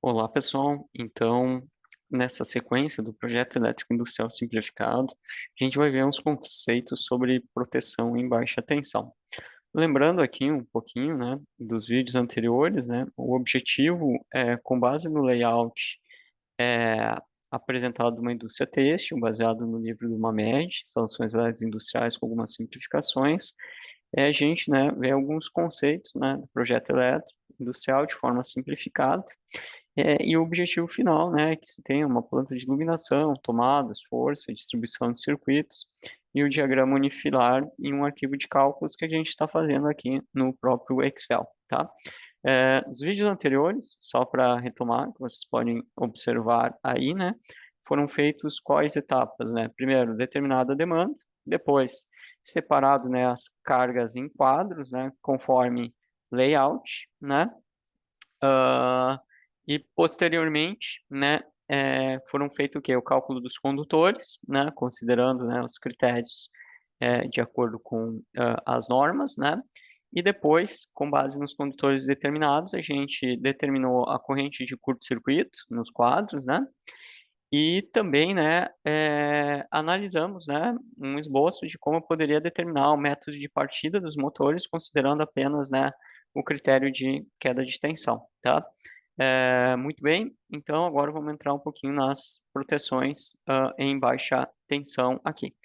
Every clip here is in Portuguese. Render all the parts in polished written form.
Olá, pessoal. Então, nessa sequência do projeto elétrico industrial simplificado, a gente vai ver uns conceitos sobre proteção em baixa tensão. Lembrando aqui um pouquinho, né, dos vídeos anteriores, né, o objetivo é, com base no layout apresentado uma indústria têxtil, baseado no livro do Mamed, Instalações Elétricas Industriais com algumas simplificações, a gente, né, vê alguns conceitos, né, do projeto elétrico industrial de forma simplificada, e o objetivo final, né, é que se tenha uma planta de iluminação, tomadas, força, distribuição de circuitos e o diagrama unifilar em um arquivo de cálculos que a gente está fazendo aqui no próprio Excel, tá? Os vídeos anteriores, só para retomar, que vocês podem observar aí, né, foram feitos quais etapas, né? Primeiro, determinada demanda, depois, separado, né, as cargas em quadros, né, conforme layout, né? Ah, e posteriormente, né, foram feito o quê? O cálculo dos condutores, né, considerando, né, os critérios de acordo com as normas, né, e depois, com base nos condutores determinados, a gente determinou a corrente de curto-circuito nos quadros, né, e também, né, analisamos, né, um esboço de como eu poderia determinar o método de partida dos motores, considerando apenas, né, o critério de queda de tensão, tá? Muito bem, então agora vamos entrar um pouquinho nas proteções em baixa tensão aqui,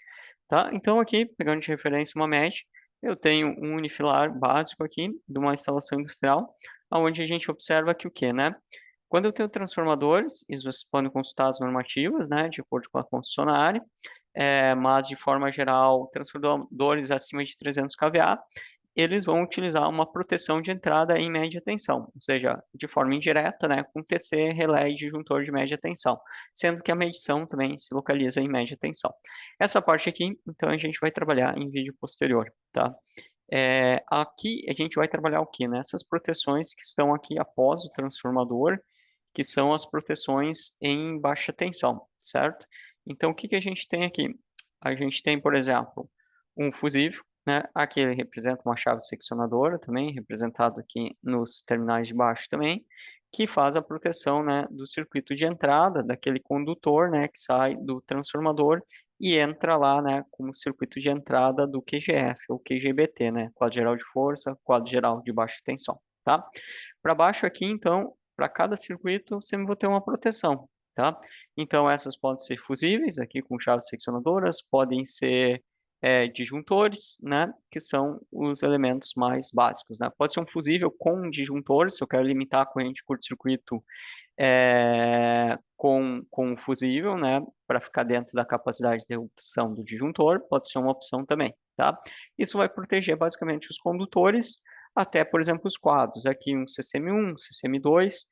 tá? Então aqui, pegando de referência uma MED, eu tenho um unifilar básico aqui de uma instalação industrial, onde a gente observa que o quê, né? Quando eu tenho transformadores, e vocês podem consultar as normativas, né, de acordo com a concessionária, mas de forma geral, transformadores acima de 300 kVA, eles vão utilizar uma proteção de entrada em média tensão, ou seja, de forma indireta, né, com TC, relé e disjuntor de média tensão, sendo que a medição também se localiza em média tensão. Essa parte aqui, então, a gente vai trabalhar em vídeo posterior, tá? Aqui a gente vai trabalhar o quê? Nessas proteções que estão aqui após o transformador, que são as proteções em baixa tensão, certo? Então, o que que a gente tem aqui? A gente tem, por exemplo, um fusível, né? Aqui ele representa uma chave seccionadora também, representado aqui nos terminais de baixo também, que faz a proteção, né, do circuito de entrada, daquele condutor, né, que sai do transformador e entra lá, né, como circuito de entrada do QGF, ou QGBT, né, quadro geral de força, quadro geral de baixa tensão, tá? Para baixo aqui, então, para cada circuito, eu sempre vou ter uma proteção, tá? Então, essas podem ser fusíveis, aqui com chaves seccionadoras, podem ser disjuntores, né, que são os elementos mais básicos, né? Pode ser um fusível com um disjuntor, se eu quero limitar a corrente de curto-circuito com o fusível, né, para ficar dentro da capacidade de interrupção do disjuntor, pode ser uma opção também, tá? Isso vai proteger basicamente os condutores, até, por exemplo, os quadros. Aqui um CCM1, um CCM2,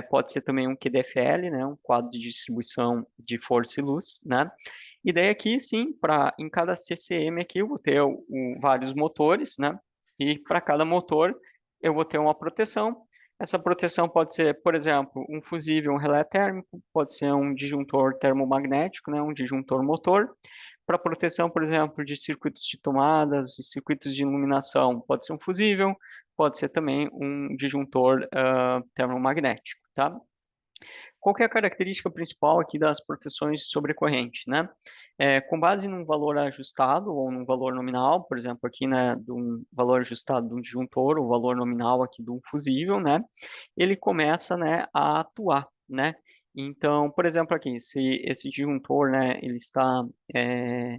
pode ser também um QDFL, né, um quadro de distribuição de força e luz, né? E daí aqui, sim, em cada CCM aqui eu vou ter vários motores, né? E para cada motor eu vou ter uma proteção. Essa proteção pode ser, por exemplo, um fusível, um relé térmico, pode ser um disjuntor termomagnético, né, um disjuntor motor. Para proteção, por exemplo, de circuitos de tomadas e circuitos de iluminação, pode ser um fusível, pode ser também um disjuntor termomagnético, tá? Qual que é a característica principal aqui das proteções sobre corrente, né? Com base num valor ajustado ou num valor nominal, por exemplo, aqui, né, de um valor ajustado de um disjuntor, o valor nominal aqui de um fusível, né? Ele começa, né, a atuar, né? Então, por exemplo, aqui, se esse disjuntor, né, ele é,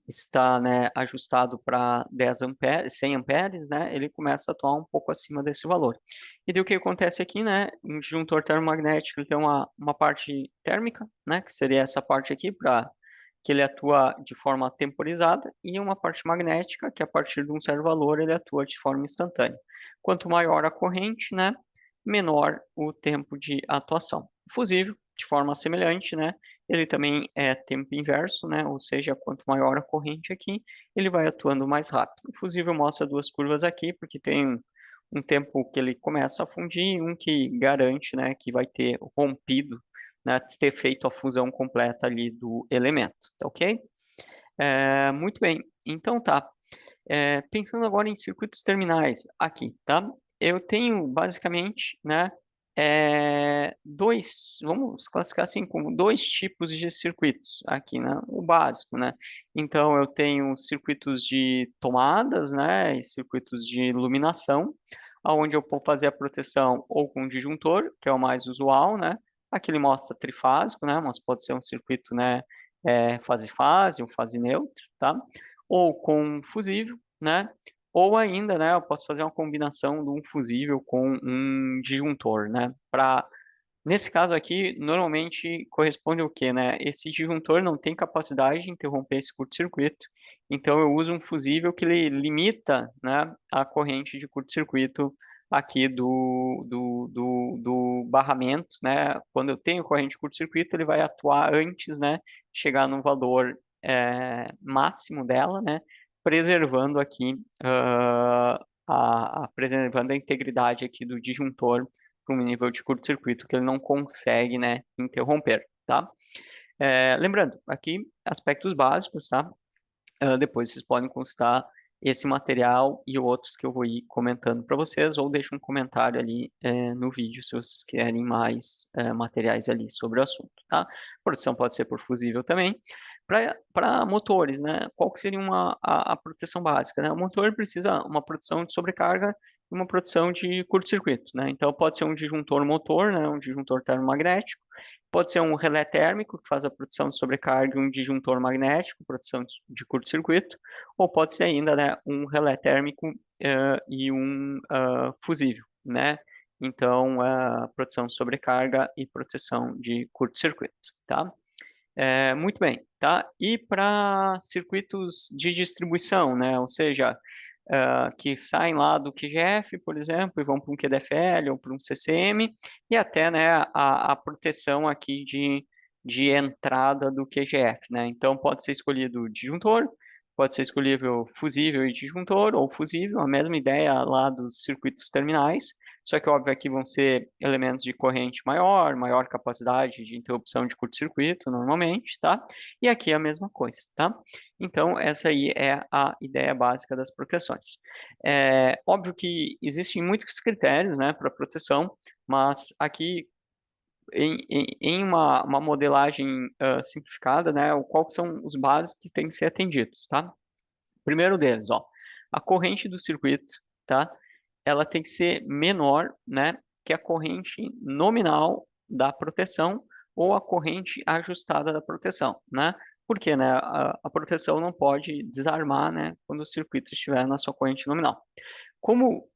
está, né, ajustado para 10 amperes, 100 amperes, né, ele começa a atuar um pouco acima desse valor. E daí o que acontece aqui, né, um disjuntor termomagnético, ele tem uma parte térmica, né, que seria essa parte aqui, para que ele atua de forma temporizada, e uma parte magnética, que a partir de um certo valor ele atua de forma instantânea. Quanto maior a corrente, né, menor o tempo de atuação. Fusível, de forma semelhante, né, ele também é tempo inverso, né? Ou seja, quanto maior a corrente aqui, ele vai atuando mais rápido. O fusível mostra duas curvas aqui, porque tem um tempo que ele começa a fundir e um que garante, né, que vai ter rompido, né, ter feito a fusão completa ali do elemento, tá ok? Muito bem, então tá. Pensando agora em circuitos terminais, aqui, tá? Eu tenho basicamente, né, vamos classificar assim como dois tipos de circuitos aqui, né? O básico, né? Então eu tenho circuitos de tomadas, né? E circuitos de iluminação, onde eu vou fazer a proteção ou com disjuntor, que é o mais usual, né? Aqui ele mostra trifásico, né? Mas pode ser um circuito, né? Fase-fase ou fase neutra, tá? Ou com fusível, né? Ou ainda, né, eu posso fazer uma combinação de um fusível com um disjuntor, né? Nesse caso aqui, normalmente corresponde ao quê, né? Esse disjuntor não tem capacidade de interromper esse curto-circuito, então eu uso um fusível que ele limita, né, a corrente de curto-circuito aqui do barramento, né? Quando eu tenho corrente de curto-circuito, ele vai atuar antes, né, chegar no valor máximo dela, né? Preservando aqui preservando a integridade aqui do disjuntor para um nível de curto-circuito que ele não consegue, né, interromper, tá? Lembrando, aqui aspectos básicos, tá? Depois vocês podem consultar esse material e outros que eu vou ir comentando para vocês, ou deixa um comentário ali no vídeo se vocês querem mais materiais ali sobre o assunto, tá? Proteção pode ser por fusível também. Para motores, né? Qual que seria a proteção básica, né? O motor precisa uma proteção de sobrecarga e uma proteção de curto-circuito, né? Então pode ser um disjuntor motor, né? Um disjuntor termomagnético. Pode ser um relé térmico, que faz a proteção de sobrecarga, e um disjuntor magnético, proteção de curto-circuito, ou pode ser ainda, né, um relé térmico e um fusível, né? Então, proteção de sobrecarga e proteção de curto-circuito, tá? Muito bem, tá? E para circuitos de distribuição, né? Ou seja, que saem lá do QGF, por exemplo, e vão para um QDFL ou para um CCM, e até, né, a proteção aqui de entrada do QGF, né? Então, pode ser escolhido disjuntor, pode ser escolhível fusível e disjuntor, ou fusível, a mesma ideia lá dos circuitos terminais, só que, óbvio, aqui vão ser elementos de corrente maior, maior capacidade de interrupção de curto-circuito, normalmente, tá? E aqui é a mesma coisa, tá? Então, essa aí é a ideia básica das proteções. Óbvio que existem muitos critérios, né, para proteção, mas aqui, em uma modelagem simplificada, né, quais são os básicos que têm que ser atendidos, tá? Primeiro deles, ó, a corrente do circuito, tá? Ela tem que ser menor, né, que a corrente nominal da proteção ou a corrente ajustada da proteção, né? Porque, né, a proteção não pode desarmar, né, quando o circuito estiver na sua corrente nominal. Como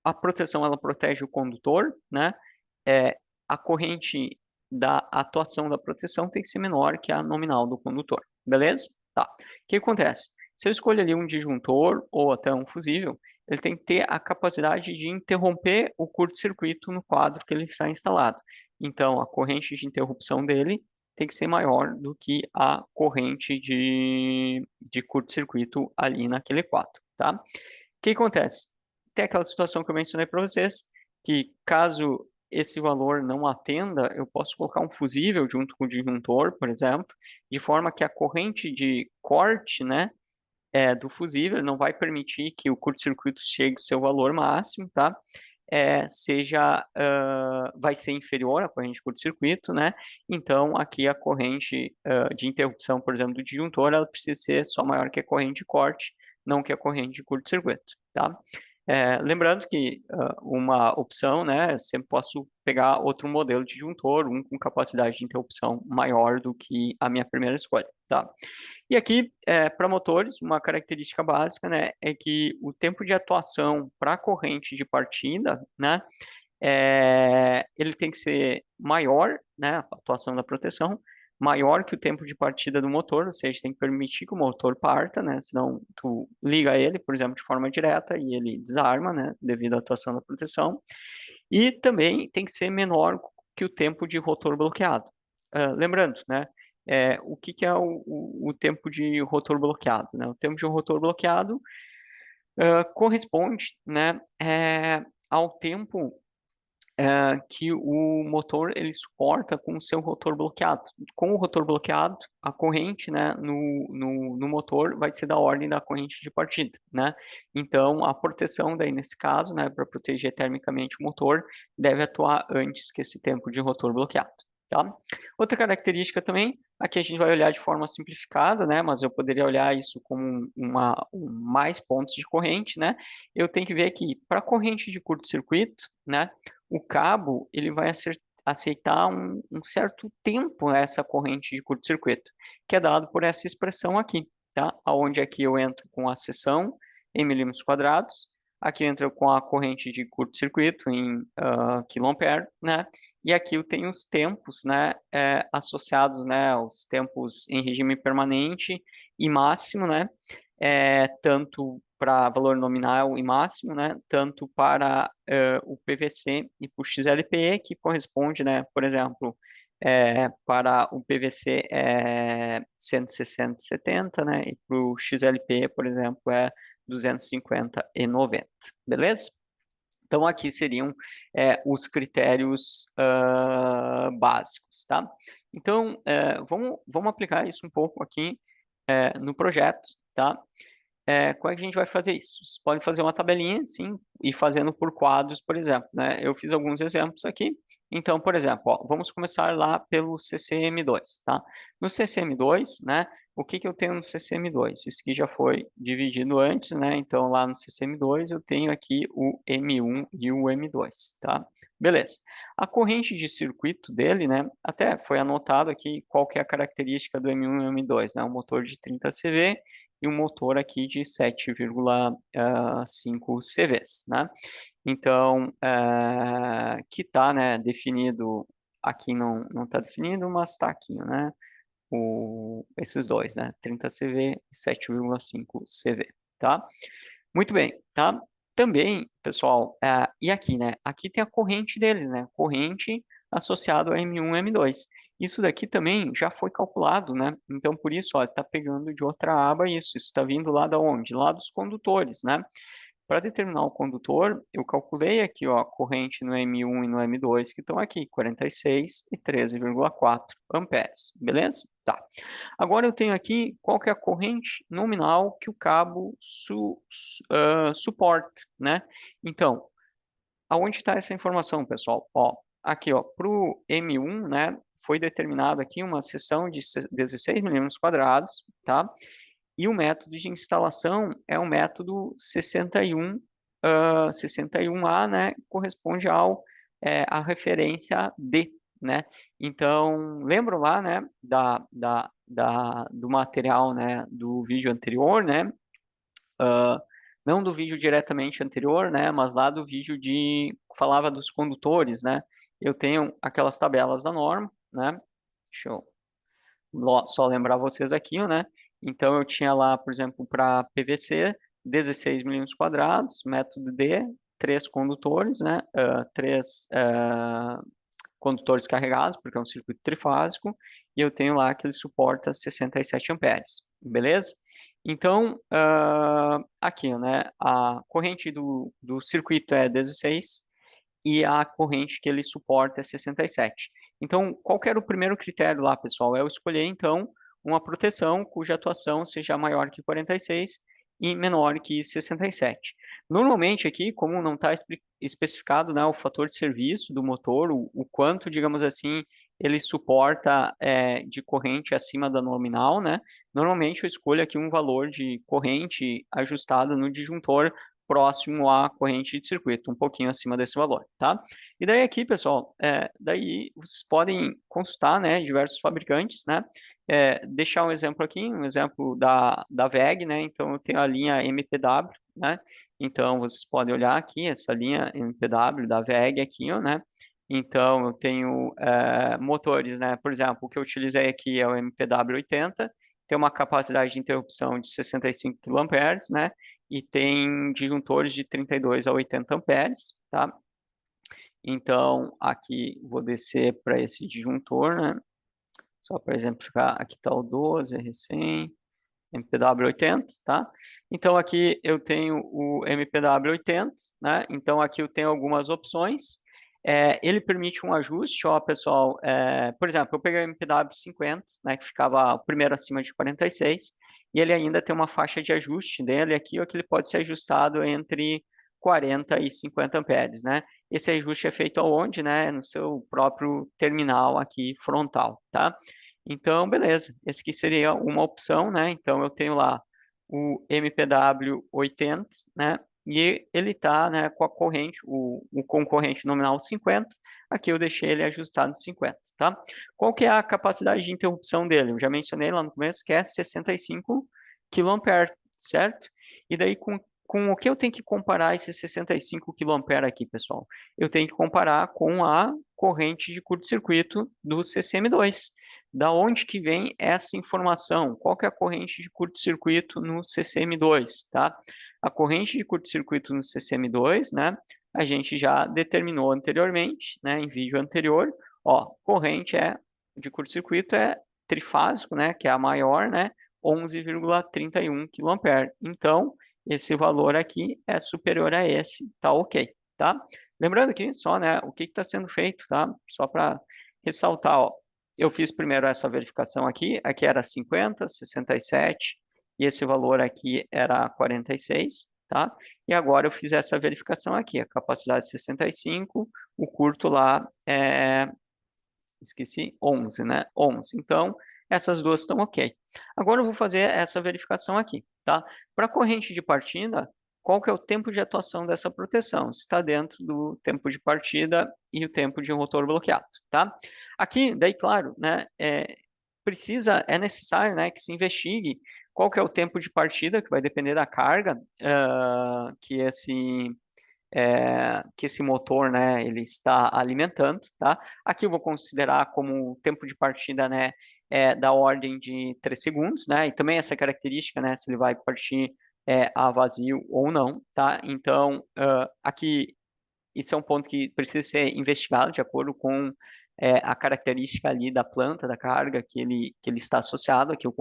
a proteção ela protege o condutor, né? É, a corrente da atuação da proteção tem que ser menor que a nominal do condutor, beleza? Tá. O que acontece? Se eu escolho ali um disjuntor ou até um fusível, ele tem que ter a capacidade de interromper o curto-circuito no quadro que ele está instalado. Então, a corrente de interrupção dele tem que ser maior do que a corrente de curto-circuito ali naquele quadro, tá? O que acontece? Tem aquela situação que eu mencionei para vocês, que caso esse valor não atenda, eu posso colocar um fusível junto com o disjuntor, por exemplo, de forma que a corrente de corte, né, do fusível não vai permitir que o curto-circuito chegue ao seu valor máximo, tá? Vai ser inferior à corrente de curto-circuito, né? Então, aqui a corrente de interrupção, por exemplo, do disjuntor, ela precisa ser só maior que a corrente de corte, não que a corrente de curto-circuito, tá? Lembrando que uma opção, né, eu sempre posso pegar outro modelo de disjuntor, um com capacidade de interrupção maior do que a minha primeira escolha, tá? E aqui, para motores, uma característica básica, né, é que o tempo de atuação para a corrente de partida, né, ele tem que ser maior, né, a atuação da proteção, maior que o tempo de partida do motor, ou seja, tem que permitir que o motor parta, né, senão tu liga ele, por exemplo, de forma direta e ele desarma, né, devido à atuação da proteção. E também tem que ser menor que o tempo de rotor bloqueado. Lembrando, né, o que, que é o tempo de rotor bloqueado, né? O tempo de rotor bloqueado corresponde, né, ao tempo que o motor ele suporta com o seu rotor bloqueado. Com o rotor bloqueado, a corrente, né, no motor vai ser da ordem da corrente de partida, né? Então, a proteção daí nesse caso, né, para proteger termicamente o motor, deve atuar antes que esse tempo de rotor bloqueado, tá? Outra característica também, aqui a gente vai olhar de forma simplificada, né, mas eu poderia olhar isso como mais pontos de corrente, né? Eu tenho que ver aqui, para corrente de curto-circuito, né, o cabo ele vai aceitar um certo tempo nessa corrente de curto-circuito, que é dado por essa expressão aqui, tá? Onde aqui eu entro com a seção em milímetros quadrados, aqui eu entro com a corrente de curto-circuito em quiloampere, né? E aqui eu tenho os tempos, né, associados, né, os tempos em regime permanente e máximo, né? Tanto para valor nominal e máximo, né, tanto para o PVC e para o XLPE, que corresponde, né, por exemplo, para o PVC é 160 e 70, né, e para o XLPE, por exemplo, é 250 e 90, beleza? Então, aqui seriam os critérios básicos, tá? Então, vamos aplicar isso um pouco aqui no projeto, tá? Como é que a gente vai fazer isso? Vocês podem fazer uma tabelinha, sim, e fazendo por quadros, por exemplo, né? Eu fiz alguns exemplos aqui. Então, por exemplo, ó, vamos começar lá pelo CCM2, tá? No CCM2, né? O que que eu tenho no CCM2? Isso aqui já foi dividido antes, né? Então, lá no CCM2, eu tenho aqui o M1 e o M2, tá? Beleza. A corrente de circuito dele, né? Até foi anotado aqui qual que é a característica do M1 e M2, né? Um motor de 30 CV e um motor aqui de 7,5 CVs, né? Então, que está, né, definido, aqui não está definido, mas está aqui, né? Esses dois, né? 30 CV e 7,5 CV, tá? Muito bem, tá? Também, pessoal, e aqui, né? Aqui tem a corrente deles, né? Corrente associado a M1 e M2. Isso daqui também já foi calculado, né? Então, por isso, ó, está pegando de outra aba isso. Isso está vindo lá da onde? Lá dos condutores, né? Para determinar o condutor, eu calculei aqui, ó, a corrente no M1 e no M2, que estão aqui, 46 e 13,4 amperes, beleza? Tá. Agora eu tenho aqui qual que é a corrente nominal que o cabo suporta, né? Então, aonde está essa informação, pessoal? Ó, aqui, ó, para o M1, né, foi determinado aqui uma seção de 16 milímetros quadrados, tá? E o método de instalação é o método 61A, né, corresponde à referência D, né? Então, lembram lá, né, do material, né, do vídeo anterior, né? Ah, não do vídeo diretamente anterior, né, mas lá do vídeo falava dos condutores, né? Eu tenho aquelas tabelas da norma, né? Deixa eu só lembrar vocês aqui, né? Então, eu tinha lá, por exemplo, para PVC, 16 milímetros quadrados, método D, três condutores, né? Três condutores carregados, porque é um circuito trifásico, e eu tenho lá que ele suporta 67 amperes, beleza? Então, aqui, né? A corrente do circuito é 16, e a corrente que ele suporta é 67. Então, qual que era o primeiro critério lá, pessoal? É eu escolher, então, uma proteção cuja atuação seja maior que 46 e menor que 67. Normalmente aqui, como não está especificado, né, o fator de serviço do motor, o quanto, digamos assim, ele suporta de corrente acima da nominal, né? Normalmente eu escolho aqui um valor de corrente ajustada no disjuntor próximo à corrente de circuito, um pouquinho acima desse valor, tá? E daí aqui, pessoal, daí vocês podem consultar, né, diversos fabricantes, né? Deixar um exemplo aqui, um exemplo da WEG, né? Então, eu tenho a linha MPW, né? Então, vocês podem olhar aqui, essa linha MPW da WEG aqui, ó, né? Então, eu tenho motores, né? Por exemplo, o que eu utilizei aqui é o MPW 80, tem uma capacidade de interrupção de 65 kA, né? E tem disjuntores de 32 a 80 amperes, tá? Então, aqui vou descer para esse disjuntor, né? Só para exemplificar, aqui está o 12, R100, MPW 80, tá? Então, aqui eu tenho o MPW 80, né? Então, aqui eu tenho algumas opções. Ele permite um ajuste, ó, pessoal, por exemplo, eu peguei o MPW 50, né, que ficava o primeiro acima de 46, e ele ainda tem uma faixa de ajuste dele aqui, ó, que ele pode ser ajustado entre 40 e 50 amperes, né? Esse ajuste é feito aonde, né? No seu próprio terminal aqui frontal, tá? Então, beleza. Esse aqui seria uma opção, né? Então, eu tenho lá o MPW 80, né? E ele está, né, com a corrente, o concorrente nominal 50, aqui eu deixei ele ajustado em 50, tá? Qual que é a capacidade de interrupção dele? Eu já mencionei lá no começo que é 65 kA, certo? E daí, com o que eu tenho que comparar esse 65 kA aqui, pessoal? Eu tenho que comparar com a corrente de curto-circuito do CCM2. Da onde que vem essa informação? Qual que é a corrente de curto-circuito no CCM2, tá? A corrente de curto-circuito no CCM2, né, a gente já determinou anteriormente, né, em vídeo anterior, ó, corrente de curto-circuito é trifásico, né, que é a maior, né, 11,31 kA. Então, esse valor aqui é superior a esse, tá ok, tá? Lembrando aqui só, né, o que está sendo feito, tá? Só para ressaltar, ó, eu fiz primeiro essa verificação aqui era 50, 67, e esse valor aqui era 46, tá? E agora eu fiz essa verificação aqui, a capacidade 65, o curto lá esqueci, 11, né? 11. Então, essas duas estão ok. Agora eu vou fazer essa verificação aqui, tá? Para corrente de partida, qual que é o tempo de atuação dessa proteção? Está dentro do tempo de partida e o tempo de rotor bloqueado, tá? Aqui, daí, claro, né, é necessário, né, que se investigue qual que é o tempo de partida, que vai depender da carga que esse motor, né, ele está alimentando, tá? Aqui eu vou considerar como tempo de partida, né, da ordem de 3 segundos, né? E também essa característica, né, se ele vai partir a vazio ou não, tá? Então, aqui isso é um ponto que precisa ser investigado de acordo com a característica ali da planta, da carga que ele está associado, que eu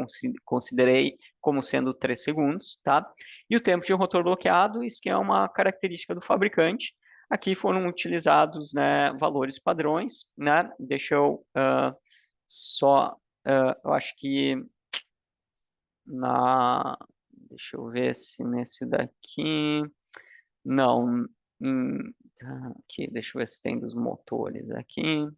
considerei como sendo 3 segundos, tá? E o tempo de rotor bloqueado, isso que é uma característica do fabricante. Aqui foram utilizados, né, valores padrões, né? Deixa eu eu acho que na, deixa eu ver se nesse daqui, não, aqui, deixa eu ver se tem dos motores aqui.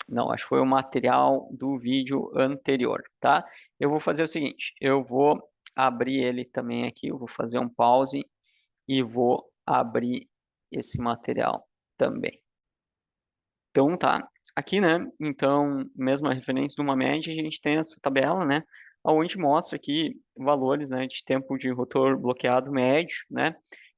Não, acho que foi o material do vídeo anterior, tá? Eu vou fazer o seguinte, eu vou abrir ele também aqui, eu vou fazer um pause e vou abrir esse material também. Então, tá. Aqui, né, então, mesmo a referência de uma média, a gente tem essa tabela, né, onde mostra aqui valores, né, de tempo de rotor bloqueado médio, né.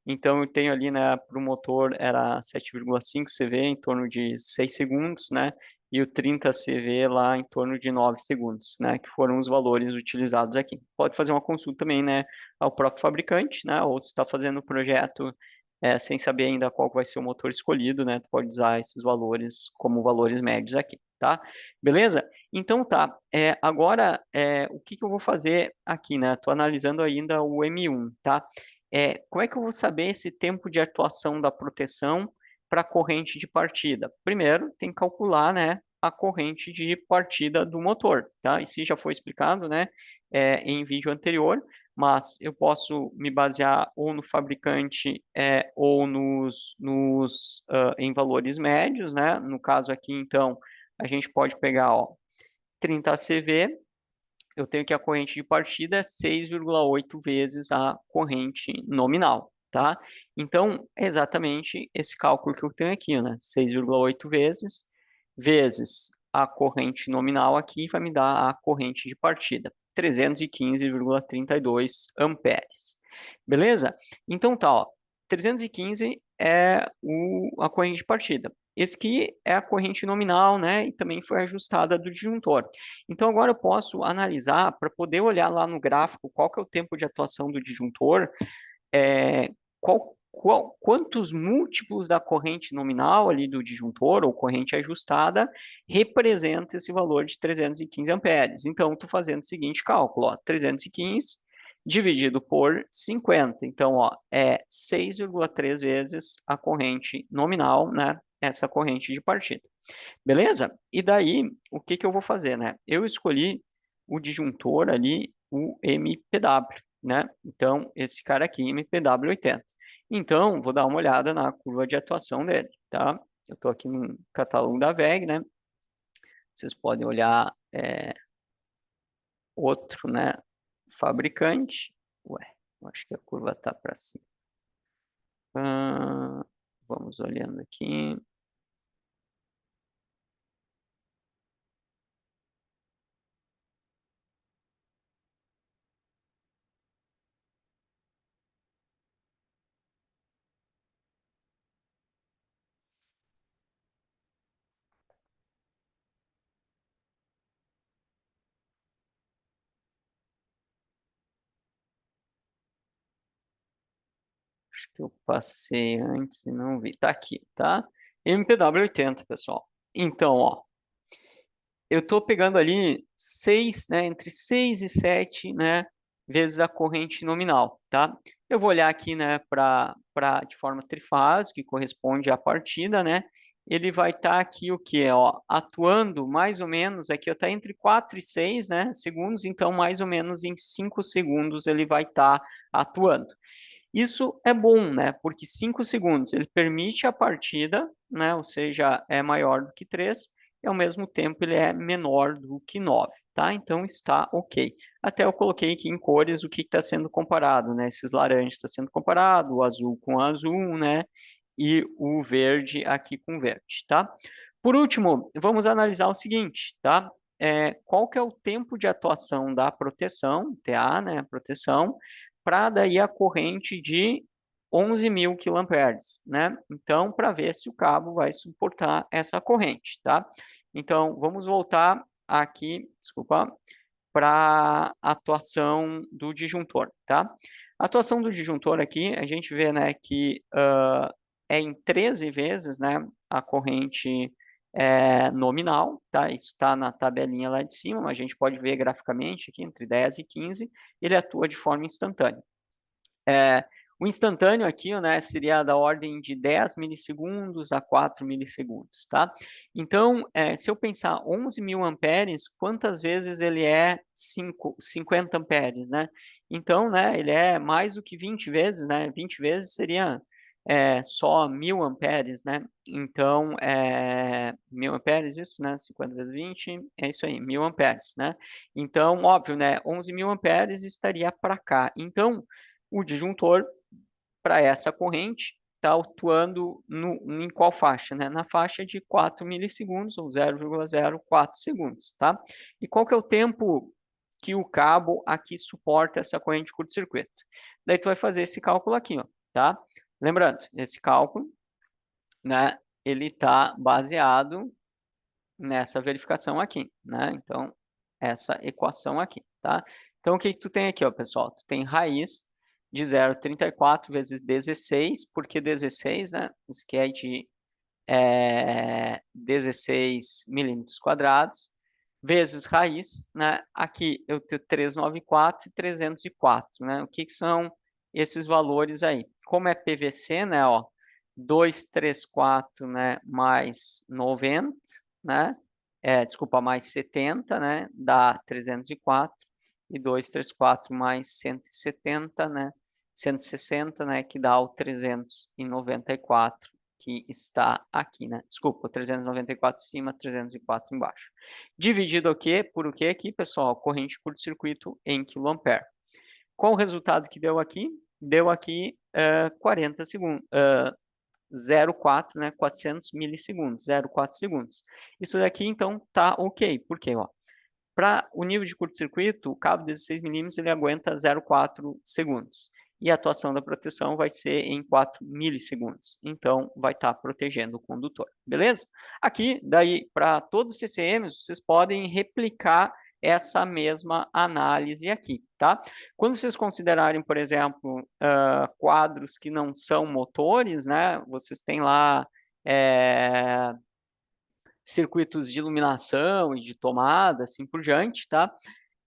Então, eu tenho ali, né, para o motor era 7,5 CV, em torno de 6 segundos, né, e o 30 CV lá em torno de 9 segundos, né, que foram os valores utilizados aqui. Pode fazer uma consulta também, né, ao próprio fabricante, né, ou se está fazendo o projeto sem saber ainda qual vai ser o motor escolhido, né? Tu pode usar esses valores como valores médios aqui, tá? Beleza? Então tá. Agora, o que que eu vou fazer aqui, né? Tô analisando ainda o M1, tá? Como é que eu vou saber esse tempo de atuação da proteção para a corrente de partida? Primeiro, tem que calcular, né? A corrente de partida do motor, tá? Isso já foi explicado, né? Em vídeo anterior, mas eu posso me basear ou no fabricante ou em valores médios, né? No caso aqui, então, a gente pode pegar, ó, 30 CV, eu tenho que a corrente de partida é 6,8 vezes a corrente nominal, tá? Então, é exatamente esse cálculo que eu tenho aqui, né? 6,8 vezes a corrente nominal aqui vai me dar a corrente de partida, 315,32 amperes. Beleza? Então tá, ó, 315 é a corrente de partida. Esse aqui é a corrente nominal, né? E também foi ajustada do disjuntor. Então, agora eu posso analisar, para poder olhar lá no gráfico, qual que é o tempo de atuação do disjuntor, quantos múltiplos da corrente nominal ali do disjuntor, ou corrente ajustada, representa esse valor de 315 amperes. Então, estou fazendo o seguinte cálculo, ó, 315 dividido por 50. Então, ó, é 6,3 vezes a corrente nominal, né? Essa corrente de partida. Beleza? E daí, o que que eu vou fazer, né? Eu escolhi o disjuntor ali, o MPW, né? Então, esse cara aqui, MPW 80. Então, vou dar uma olhada na curva de atuação dele, tá? Eu estou aqui no catálogo da WEG, né? Vocês podem olhar outro, né? Fabricante. Ué, eu acho que a curva está para cima. Vamos olhando aqui. Acho que eu passei antes e não vi. Tá aqui, tá? MPW 80, pessoal. Então, ó, eu estou pegando ali 6, né, entre 6 e 7, né, vezes a corrente nominal, tá? Eu vou olhar aqui, né, de forma trifásica, que corresponde à partida, né? Ele vai estar aqui o que? Ó, atuando mais ou menos, aqui está entre 4 e 6, né, segundos, então mais ou menos em 5 segundos ele vai estar atuando. Isso é bom, né? Porque 5 segundos ele permite a partida, né? Ou seja, é maior do que 3, e ao mesmo tempo ele é menor do que 9, tá? Então está ok. Até eu coloquei aqui em cores o que está sendo comparado, né? Esses laranjas está sendo comparado, o azul com o azul, né? E o verde aqui com verde, tá? Por último, vamos analisar o seguinte, tá? Qual que é o tempo de atuação da proteção, TA, né? A proteção, para daí a corrente de 11.000 kA, né? Então, para ver se o cabo vai suportar essa corrente, tá? Então, vamos voltar aqui, desculpa, para a atuação do disjuntor, tá? A atuação do disjuntor aqui, a gente vê, né, que é em 13 vezes, né, a corrente nominal, tá? Isso está na tabelinha lá de cima, mas a gente pode ver graficamente aqui, entre 10 e 15, ele atua de forma instantânea. O instantâneo aqui, né, seria da ordem de 10 milissegundos a 4 milissegundos, tá? Então, se eu pensar 11.000 amperes, quantas vezes ele é 50 amperes, né? Então, né, ele é mais do que 20 vezes, né? 20 vezes seria só 1.000 amperes, né? Então, 1.000 amperes, isso, né? 50 vezes 20, é isso aí, 1.000 amperes, né? Então, óbvio, né? 11.000 amperes estaria para cá. Então, o disjuntor para essa corrente está atuando em qual faixa, né? Na faixa de 4 milissegundos, ou 0,04 segundos, tá? E qual que é o tempo que o cabo aqui suporta essa corrente de curto-circuito? Daí tu vai fazer esse cálculo aqui, ó, tá? Lembrando, esse cálculo, né, ele está baseado nessa verificação aqui, né? Então, essa equação aqui, tá? Então, o que que tu tem aqui, ó, pessoal? Tu tem raiz de 0,34 vezes 16, porque 16, né? Isso que é de 16 milímetros quadrados, vezes raiz, né? Aqui eu tenho 394 e 304, né? O que que são esses valores aí? Como é PVC, né? Ó, 234, né? Mais 90, né? Desculpa, mais 70, né? Dá 304. E 234 mais 170, né? 160, né? Que dá o 394 que está aqui, né? Desculpa, 394 em cima, 304 embaixo. Dividido o quê? Por o quê aqui, pessoal? Corrente curto-circuito em kA. Qual o resultado que deu aqui? Deu aqui 40 segundos. 0,4, né? 400 milissegundos, 0,4 segundos. Isso daqui, então, tá ok. Por quê? Para o nível de curto-circuito, o cabo 16 milímetros ele aguenta 0,4 segundos. E a atuação da proteção vai ser em 4 milissegundos. Então, vai estar protegendo o condutor. Beleza? Aqui, daí, para todos os CCMs, vocês podem replicar essa mesma análise aqui, tá? Quando vocês considerarem, por exemplo, quadros que não são motores, né? Vocês têm lá circuitos de iluminação e de tomada, assim por diante, tá?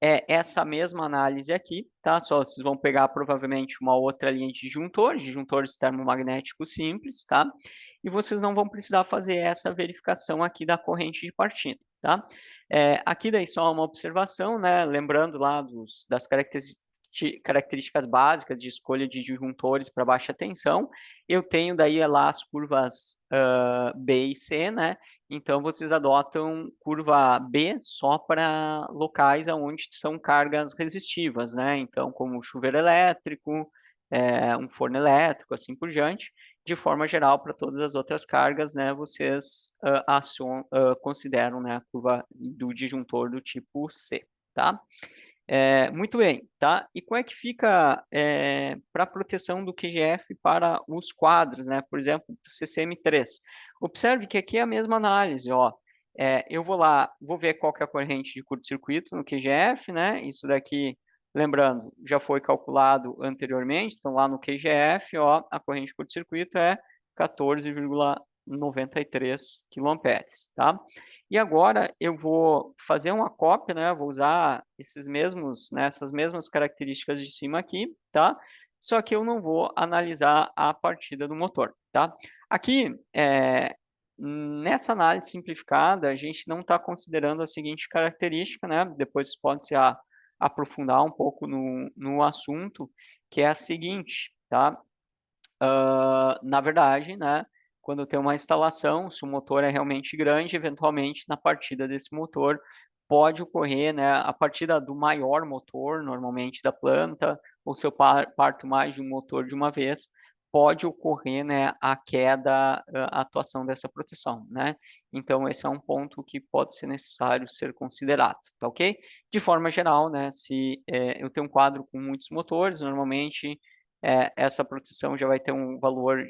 é essa mesma análise aqui, tá? Só vocês vão pegar provavelmente uma outra linha de disjuntores termomagnéticos simples, tá? E vocês não vão precisar fazer essa verificação aqui da corrente de partida, tá? Aqui daí só uma observação, né? Lembrando lá das características básicas de escolha de disjuntores para baixa tensão, eu tenho daí lá as curvas B e C, né? Então, vocês adotam curva B só para locais onde são cargas resistivas, né? Então, como chuveiro elétrico, um forno elétrico, assim por diante. De forma geral, para todas as outras cargas, né, vocês consideram, né, a curva do disjuntor do tipo C, tá? Muito bem, tá? E como é que fica para a proteção do QGF para os quadros, né? Por exemplo, o CCM3. Observe que aqui é a mesma análise, ó. Eu vou lá, vou ver qual que é a corrente de curto-circuito no QGF, né? Isso daqui, lembrando, já foi calculado anteriormente, então lá no QGF, ó, a corrente de curto-circuito é 14,93 kA, tá? E agora eu vou fazer uma cópia, né? Vou usar essas mesmas características de cima aqui, tá? Só que eu não vou analisar a partida do motor, tá? Aqui, nessa análise simplificada, a gente não está considerando a seguinte característica, né? Depois pode se aprofundar um pouco no assunto, que é a seguinte, tá? Na verdade, né, quando eu tenho uma instalação, se o motor é realmente grande, eventualmente na partida desse motor pode ocorrer, né, a partida do maior motor, normalmente da planta, ou se eu parto mais de um motor de uma vez, pode ocorrer, né, a queda, a atuação dessa proteção, né? Então, esse é um ponto que pode ser necessário ser considerado, tá ok? De forma geral, né, se eu tenho um quadro com muitos motores, normalmente essa proteção já vai ter um valor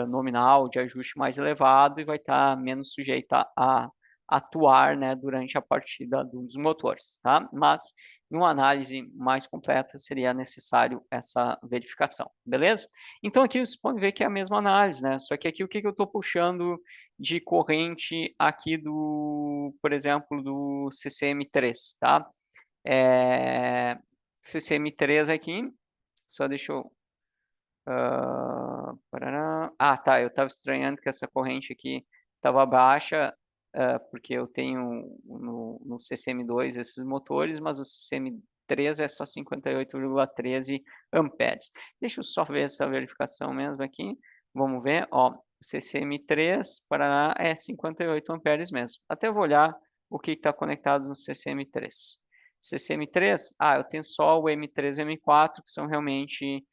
nominal de ajuste mais elevado e vai estar menos sujeita a atuar, né, durante a partida dos motores, tá? Mas, em uma análise mais completa, seria necessário essa verificação, beleza? Então, aqui vocês podem ver que é a mesma análise, né? Só que aqui o que eu estou puxando de corrente aqui por exemplo, do CCM3, tá? CCM3 aqui, só deixa eu tá, eu estava estranhando que essa corrente aqui estava baixa, porque eu tenho no CCM2 esses motores, mas o CCM3 é só 58,13 amperes. Deixa eu só ver essa verificação mesmo aqui. Vamos ver, ó, CCM3, Paraná, é 58 amperes mesmo. Até vou olhar o que está conectado no CCM3. CCM3, eu tenho só o M3 e o M4, que são realmente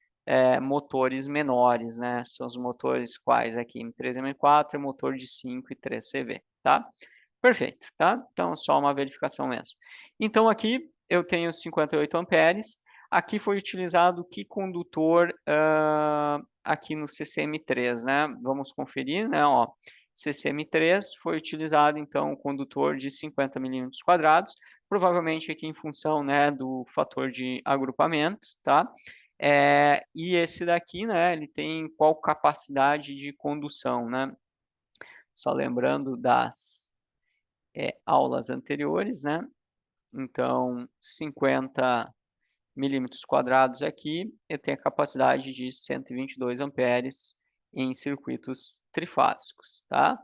motores menores, né? São os motores quais aqui? M3 e M4 é motor de 5 e 3 CV, tá? Perfeito, tá? Então, só uma verificação mesmo. Então, aqui eu tenho 58 amperes. Aqui foi utilizado que condutor aqui no CCM3, né? Vamos conferir, né? Ó, CCM3 foi utilizado, então, um condutor de 50 milímetros quadrados, provavelmente aqui em função, né, do fator de agrupamento, tá? E esse daqui, né, ele tem qual capacidade de condução, né? Só lembrando das aulas anteriores, né? Então, 50 milímetros quadrados aqui, eu tenho a capacidade de 122 amperes em circuitos trifásicos, tá?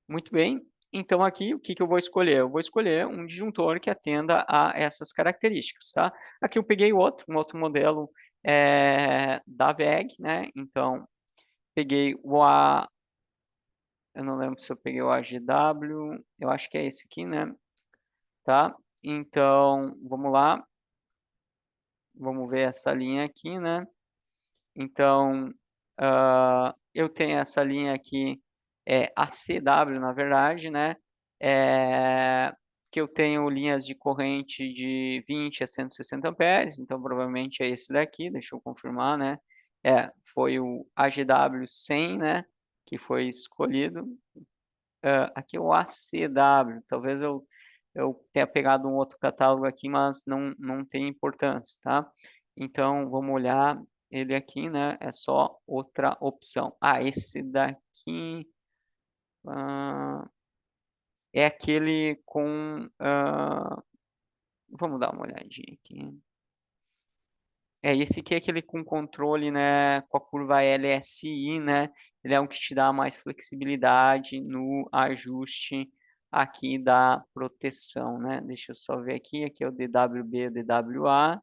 Muito bem. Então, aqui, o que eu vou escolher? Eu vou escolher um disjuntor que atenda a essas características, tá? Aqui eu peguei um outro modelo da WEG, né? Então, peguei eu não lembro se eu peguei o AGW, eu acho que é esse aqui, né? Tá? Então, vamos lá. Vamos ver essa linha aqui, né? Então, eu tenho essa linha aqui, a CW, na verdade, né? Que eu tenho linhas de corrente de 20 a 160 amperes, então provavelmente é esse daqui, deixa eu confirmar, né? Foi o AGW 100, né? Que foi escolhido. Aqui é o ACW, talvez eu tenha pegado um outro catálogo aqui, mas não tem importância, tá? Então, vamos olhar ele aqui, né? É só outra opção. Esse daqui é aquele com Vamos dar uma olhadinha aqui. Esse aqui é aquele com controle, né, com a curva LSI, né? Ele é um que te dá mais flexibilidade no ajuste aqui da proteção, né? Deixa eu só ver aqui, aqui é o DWB e o DWA,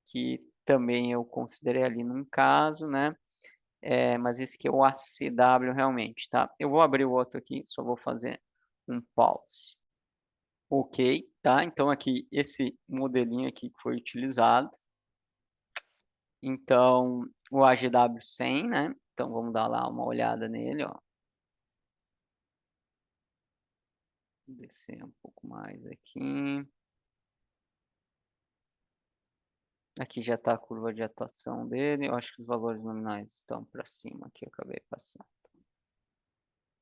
que também eu considerei ali num caso, né? Mas esse aqui é o ACW realmente, tá? Eu vou abrir o outro aqui, só vou fazer um pause. Ok, tá? Então aqui, esse modelinho aqui que foi utilizado. Então, o AGW100, né? Então, vamos dar lá uma olhada nele, ó. Descer um pouco mais aqui. Aqui já está a curva de atuação dele. Eu acho que os valores nominais estão para cima aqui, eu acabei passando.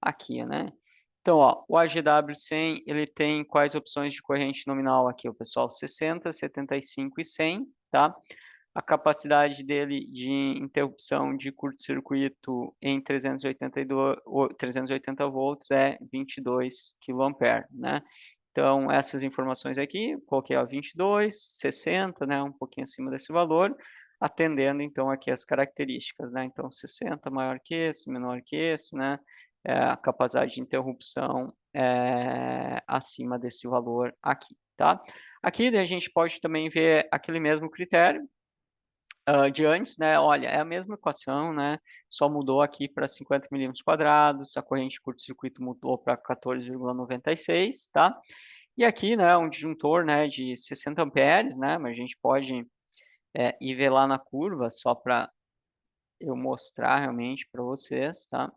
Aqui, né? Então, ó, o AGW100, ele tem quais opções de corrente nominal aqui, o pessoal? 60, 75 e 100, tá? A capacidade dele de interrupção de curto-circuito em 380 volts é 22 kA, né? Então, essas informações aqui, coloquei a 22, 60, né? Um pouquinho acima desse valor, atendendo, então, aqui as características, né? Então, 60 maior que esse, menor que esse, né? A capacidade de interrupção é acima desse valor aqui, tá? Aqui a gente pode também ver aquele mesmo critério, de antes, né? Olha, é a mesma equação, né? Só mudou aqui para 50 milímetros quadrados, a corrente de curto-circuito mudou para 14,96, tá? E aqui, né, um disjuntor, né, de 60 amperes, né? Mas a gente pode ir ver lá na curva, só para eu mostrar realmente para vocês, tá?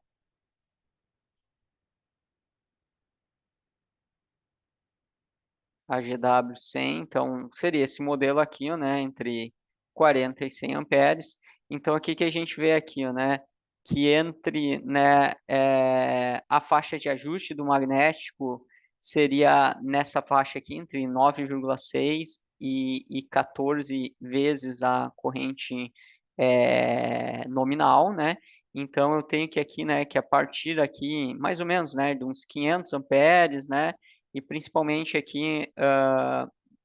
A GW100, então seria esse modelo aqui, ó, né, entre 40 e 100 amperes. Então aqui que a gente vê aqui, ó, né, que entre, né, a faixa de ajuste do magnético seria nessa faixa aqui entre 9,6 e 14 vezes a corrente nominal, né? Então eu tenho que aqui, né, que a partir aqui, mais ou menos, né, de uns 500 amperes, né, e principalmente aqui,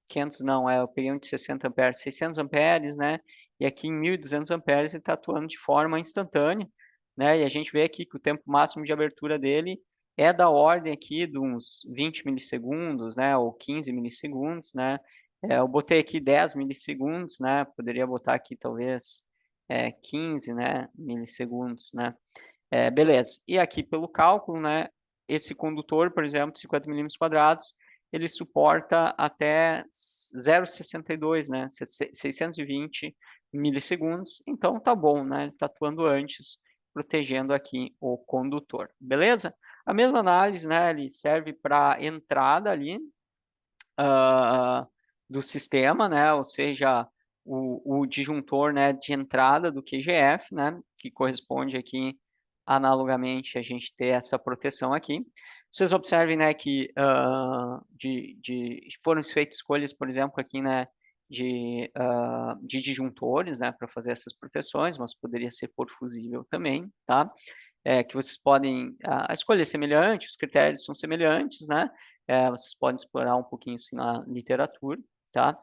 500 não, eu peguei um de 60 amperes, 600 amperes, né? E aqui em 1.200 amperes ele está atuando de forma instantânea, né? E a gente vê aqui que o tempo máximo de abertura dele é da ordem aqui de uns 20 milissegundos, né? Ou 15 milissegundos, né? Eu botei aqui 10 milissegundos, né? Poderia botar aqui talvez 15, né? Milissegundos, né? Beleza. E aqui pelo cálculo, né, esse condutor, por exemplo, 50 milímetros quadrados, ele suporta até 0,62, né, 620 milissegundos. Então tá bom, né? Ele está atuando antes, protegendo aqui o condutor. Beleza? A mesma análise, né, ele serve para entrada ali do sistema, né? Ou seja, o disjuntor, né, de entrada do QGF, né, que corresponde aqui analogamente a gente ter essa proteção aqui. Vocês observem, né, que foram feitas escolhas, por exemplo, aqui, né, de disjuntores, né, para fazer essas proteções, mas poderia ser por fusível também, tá? Que vocês podem, a escolha é semelhante, os critérios são semelhantes, né? Vocês podem explorar um pouquinho isso na literatura, tá?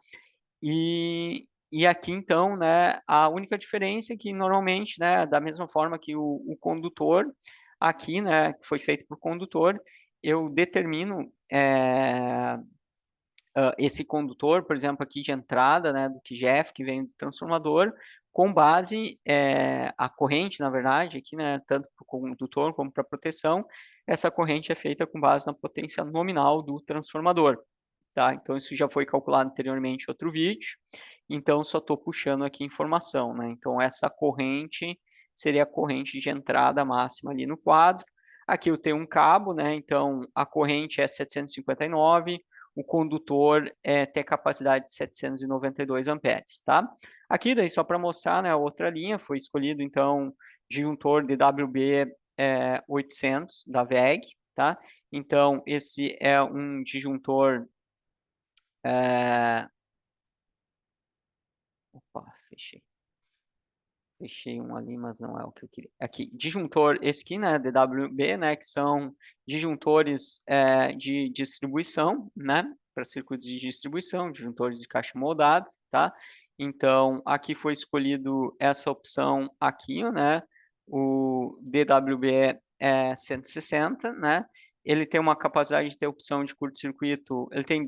E aqui, então, né, a única diferença é que, normalmente, né, da mesma forma que o condutor, aqui, né, que foi feito por condutor, eu determino esse condutor, por exemplo, aqui de entrada, né, do QGF, que vem do transformador, com base, a corrente, na verdade, aqui, né, tanto para o condutor como para a proteção, essa corrente é feita com base na potência nominal do transformador, tá? Então, isso já foi calculado anteriormente em outro vídeo, então só estou puxando aqui informação, né? Então, essa corrente seria a corrente de entrada máxima ali no quadro. Aqui eu tenho um cabo, né? Então, a corrente é 759, o condutor tem capacidade de 792 amperes, tá? Aqui, daí, só para mostrar, né, a outra linha, foi escolhido, então, disjuntor DWB 800 da WEG, tá? Então, esse é um disjuntor... Opa, fechei. Fechei um ali, mas não é o que eu queria. Aqui, disjuntor, esse aqui, né, DWB, né, que são disjuntores de distribuição, né? para circuitos de distribuição, disjuntores de caixa moldados, tá? Então, aqui foi escolhido essa opção aqui, né? O DWB 160, né? Ele tem uma capacidade de ter opção de curto-circuito, ele tem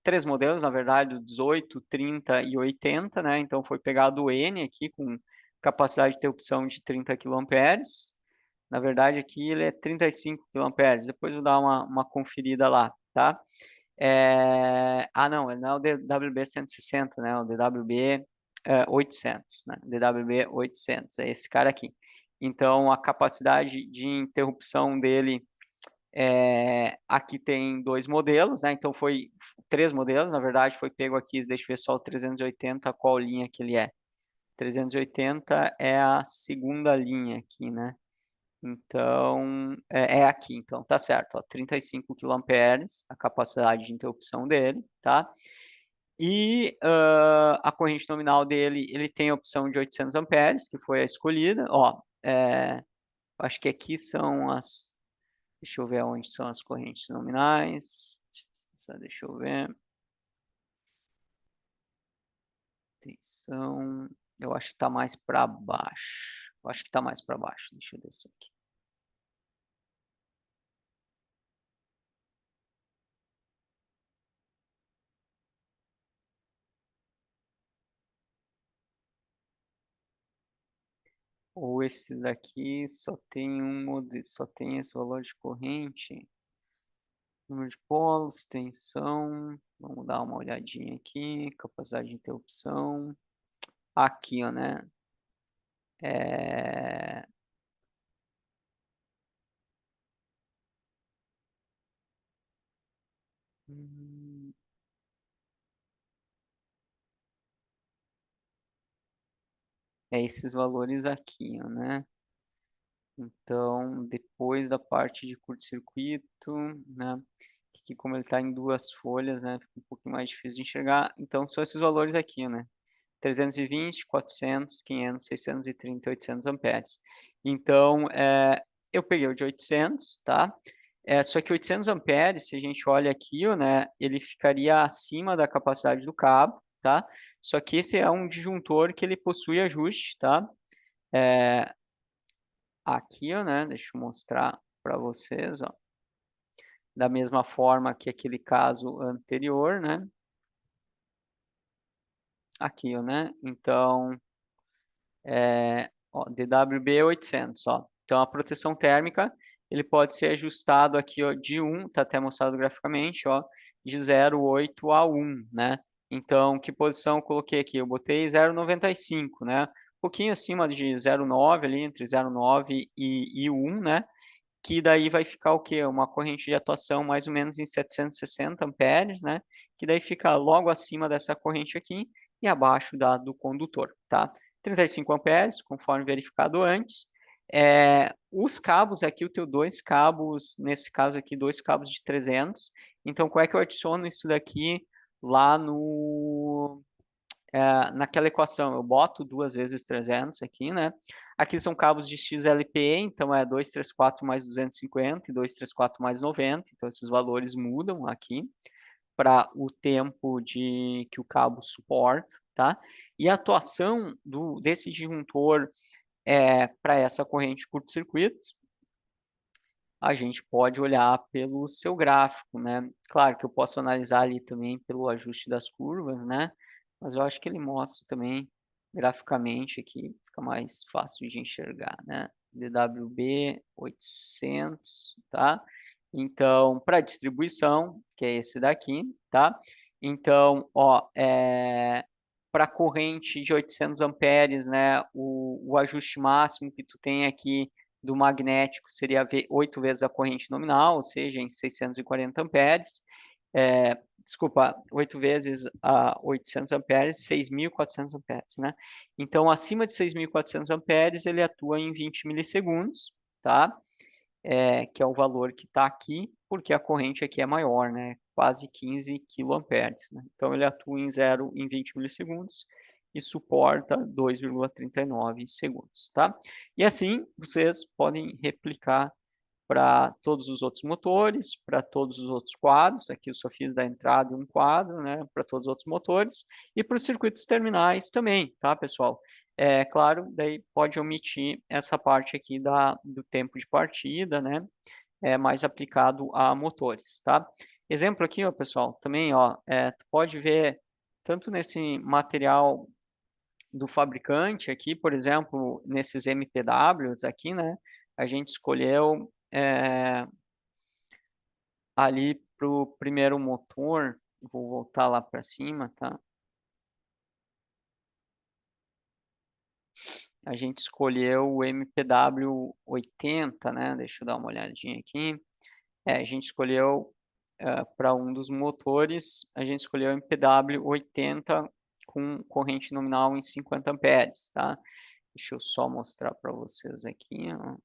três modelos, na verdade, o 18, 30 e 80, né? Então, foi pegado o N aqui, com capacidade de ter opção de 30 kA. Na verdade, aqui ele é 35 kA. Depois eu vou dar uma conferida lá, tá? Não, ele não é o DWB 160, né? O DWB 800, né? DWB 800, é esse cara aqui. Então, a capacidade de interrupção dele, aqui tem dois modelos, né? Então, foi três modelos, na verdade, foi pego aqui, deixa eu ver só o 380, qual linha que ele é. 380 é a segunda linha aqui, né? Então, é aqui, então, tá certo, ó, 35 kA, a capacidade de interrupção dele, tá? E a corrente nominal dele, ele tem a opção de 800 amperes, que foi a escolhida, ó, acho que aqui são deixa eu ver onde são as correntes nominais, só deixa eu ver, atenção, eu acho que tá mais para baixo, eu acho que tá mais para baixo, deixa eu descer aqui. Ou esse daqui só tem só tem esse valor de corrente. Número de polos, tensão. Vamos dar uma olhadinha aqui. Capacidade de interrupção. Aqui, ó, né? É... hum, é esses valores aqui, ó, né? Então, depois da parte de curto-circuito, né? Que como ele está em duas folhas, né? Fica um pouquinho mais difícil de enxergar. Então, são esses valores aqui, né? 320, 400, 500, 630, 800 amperes. Então, eu peguei o de 800, tá? Só que 800 amperes, se a gente olha aqui, ó, né, ele ficaria acima da capacidade do cabo, tá? Só que esse é um disjuntor que ele possui ajuste, tá? É, aqui, ó, né, deixa eu mostrar para vocês, ó. Da mesma forma que aquele caso anterior, né? Aqui, ó, né? Então, ó, DWB 800, ó. Então, a proteção térmica, ele pode ser ajustado aqui, ó, de 1, tá até mostrado graficamente, ó, de 0,8 a 1, né? Então, que posição eu coloquei aqui? Eu botei 0,95, né? Um pouquinho acima de 0,9 ali, entre 0,9 e 1, né? Que daí vai ficar o quê? Uma corrente de atuação mais ou menos em 760 amperes, né? Que daí fica logo acima dessa corrente aqui e abaixo do condutor, tá? 35 amperes, conforme verificado antes. Os cabos aqui, eu tenho dois cabos, nesse caso aqui, dois cabos de 300. Então, como é que eu adiciono isso daqui lá naquela equação? Eu boto 2 vezes 300 aqui, né? Aqui são cabos de XLPE, então é 234 mais 250 e 234 mais 90. Então, esses valores mudam aqui para o tempo que o cabo suporta, tá? E a atuação desse disjuntor para essa corrente curto-circuito, a gente pode olhar pelo seu gráfico, né? Claro que eu posso analisar ali também pelo ajuste das curvas, né? Mas eu acho que ele mostra também graficamente aqui, fica mais fácil de enxergar, né? DWB 800, tá? Então, para distribuição, que é esse daqui, tá? Então, ó, para corrente de 800 amperes, né? O ajuste máximo que tu tem aqui do magnético seria 8 vezes a corrente nominal, ou seja, em 640 amperes. Desculpa, 8 vezes a 800 amperes, 6.400 amperes, né? Então, acima de 6.400 amperes, ele atua em 20 milissegundos, tá? Que é o valor que está aqui, porque a corrente aqui é maior, né? Quase 15 quiloamperes, né? Então, ele atua em 20 milissegundos e suporta 2,39 segundos, tá? E assim, vocês podem replicar para todos os outros motores, para todos os outros quadros, aqui eu só fiz da entrada um quadro, né, para todos os outros motores, e para os circuitos terminais também, tá, pessoal? É claro, daí pode omitir essa parte aqui do tempo de partida, né, mais aplicado a motores, tá? Exemplo aqui, ó, pessoal, também, ó, tu pode ver tanto nesse material do fabricante aqui, por exemplo, nesses MPWs aqui, né, a gente escolheu ali para o primeiro motor, vou voltar lá para cima, tá? A gente escolheu o MPW 80, né? Deixa eu dar uma olhadinha aqui. A gente escolheu para um dos motores, a gente escolheu o MPW 80 com corrente nominal em 50 amperes, tá? Deixa eu só mostrar para vocês aqui, ó.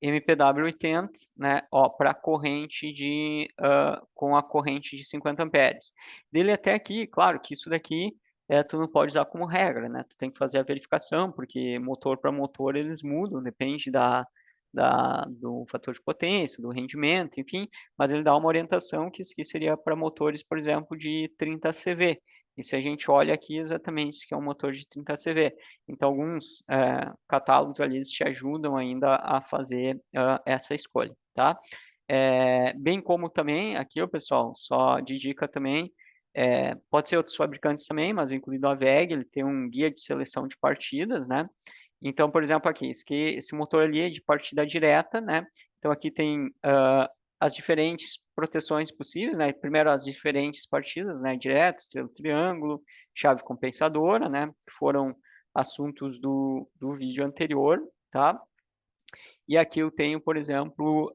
MPW 80, né, ó, para corrente com a corrente de 50 amperes. Dele até aqui, claro que isso daqui tu não pode usar como regra, né? Tu tem que fazer a verificação, porque motor para motor eles mudam, depende do fator de potência, do rendimento, enfim, mas ele dá uma orientação que isso aqui seria para motores, por exemplo, de 30 CV. E se a gente olha aqui exatamente isso que é um motor de 30 CV. Então, alguns catálogos ali te ajudam ainda a fazer essa escolha, tá? Bem como também, aqui, ó, pessoal, só de dica também, pode ser outros fabricantes também, mas incluindo a WEG, ele tem um guia de seleção de partidas, né? Então, por exemplo, aqui, esse motor ali é de partida direta, né? Então, aqui tem as diferentes proteções possíveis, né? Primeiro, as diferentes partidas, né? Direta, estrela, triângulo, chave compensadora, né? Que foram assuntos do vídeo anterior, tá? E aqui eu tenho, por exemplo,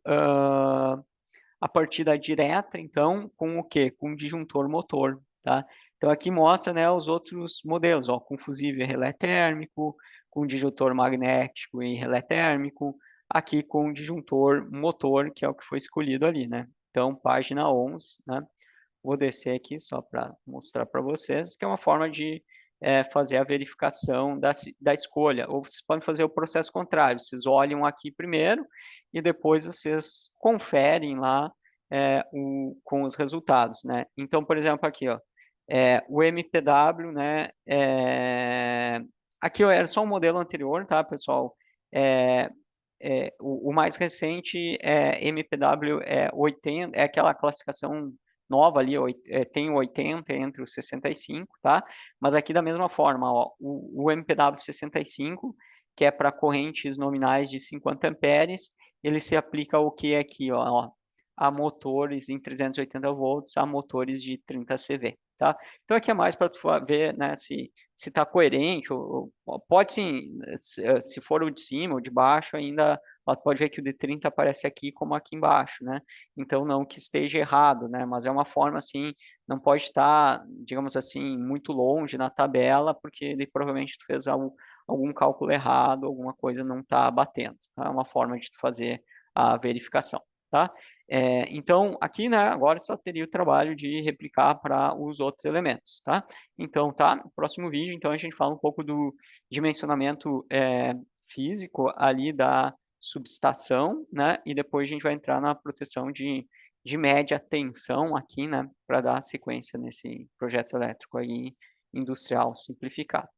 a partida direta, então, com o quê? Com o disjuntor motor, tá? Então, aqui mostra, né, os outros modelos, ó, com fusível e relé térmico, com disjuntor magnético e relé térmico, aqui com disjuntor motor, que é o que foi escolhido ali, né? Então, página 11, né? Vou descer aqui só para mostrar para vocês, que é uma forma de fazer a verificação da escolha. Ou vocês podem fazer o processo contrário, vocês olham aqui primeiro e depois vocês conferem lá com os resultados, né? Então, por exemplo, aqui, ó, o MPW, né? Aqui ó, era só um modelo anterior, tá, pessoal? O mais recente é MPW 80, é aquela classificação nova ali, tem o 80 entre os 65, tá? Mas aqui da mesma forma, ó, o MPW 65, que é para correntes nominais de 50 amperes, ele se aplica ao que aqui, ó, a motores em 380 volts, a motores de 30 CV, tá? Então aqui é mais para tu ver, né, se está coerente, ou pode sim, se for o de cima ou de baixo, ainda pode ver que o de 30 aparece aqui como aqui embaixo, né? Então não que esteja errado, né? Mas é uma forma assim, não pode estar, digamos assim, muito longe na tabela, porque ele provavelmente tu fez algum cálculo errado, alguma coisa não está batendo, tá? É uma forma de tu fazer a verificação, tá? Então, aqui, né, agora só teria o trabalho de replicar para os outros elementos, tá? Então, tá, no próximo vídeo, então, a gente fala um pouco do dimensionamento físico ali da subestação, né, e depois a gente vai entrar na proteção de média tensão aqui, né, para dar sequência nesse projeto elétrico aí industrial simplificado.